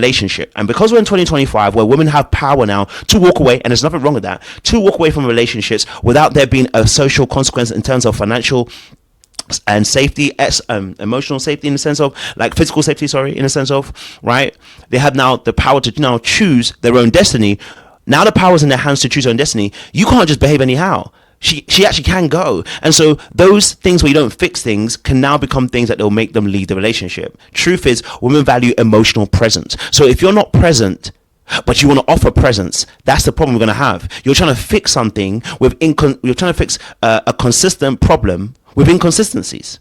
relationship. And because we're in 2025, where women have power now to walk away, and there's nothing wrong with that, to walk away from relationships without there being a social consequence in terms of financial and safety, emotional safety, in the sense of like physical safety, sorry, in the sense of, right, they have now the power to now choose their own destiny. Now the power's in their hands to choose their own destiny. You can't just behave anyhow. She actually can go. And so those things where you don't fix things can now become things that will make them leave the relationship. Truth is, women value emotional presence. So if you're not present, but you want to offer presence, that's the problem we're going to have. You're trying to fix something with you're trying to fix a consistent problem with inconsistencies.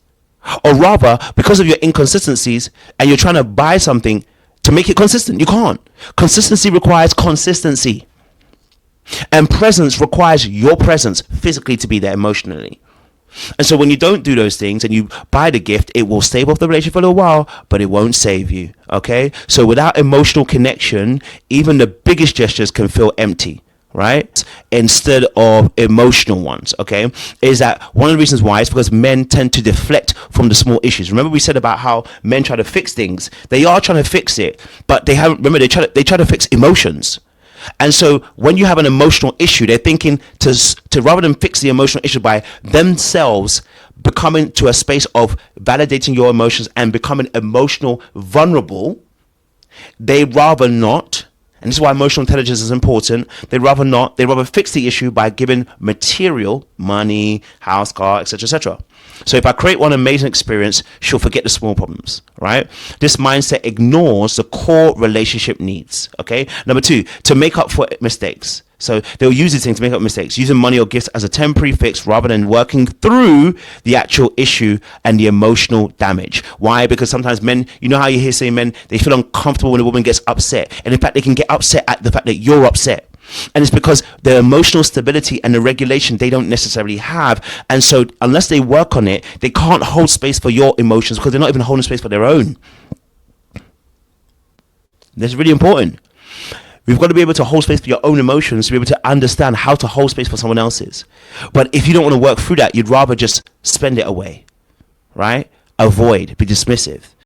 Or rather, because of your inconsistencies, and you're trying to buy something to make it consistent. You can't. Consistency requires consistency. And presence requires your presence physically to be there emotionally. And so when you don't do those things and you buy the gift, it will stave off the relationship for a little while, but it won't save you. Okay? So without emotional connection, even the biggest gestures can feel empty, right? Instead of emotional ones. Okay? Is that one of the reasons why? It's because men tend to deflect from the small issues. Remember we said about how men try to fix things. They are trying to fix it, but they haven't. Remember, they try to fix emotions. And so when you have an emotional issue, they're thinking to rather than fix the emotional issue by themselves becoming to a space of validating your emotions and becoming emotional vulnerable, they rather not. And this is why emotional intelligence is important. They rather fix the issue by giving material, money, house, car, etc., etc. So if I create one amazing experience, she'll forget the small problems, right? This mindset ignores the core relationship needs, okay? Number two, to make up for mistakes. So they'll use these things to make up mistakes, using money or gifts as a temporary fix rather than working through the actual issue and the emotional damage. Why? Because sometimes men, you know how you hear saying men, they feel uncomfortable when a woman gets upset. And in fact, they can get upset at the fact that you're upset. And it's because the emotional stability and the regulation they don't necessarily have. And so unless they work on it, they can't hold space for your emotions because they're not even holding space for their own. That's really important. We've got to be able to hold space for your own emotions to be able to understand how to hold space for someone else's. But if you don't want to work through that, you'd rather just spend it away, right? Avoid, be dismissive.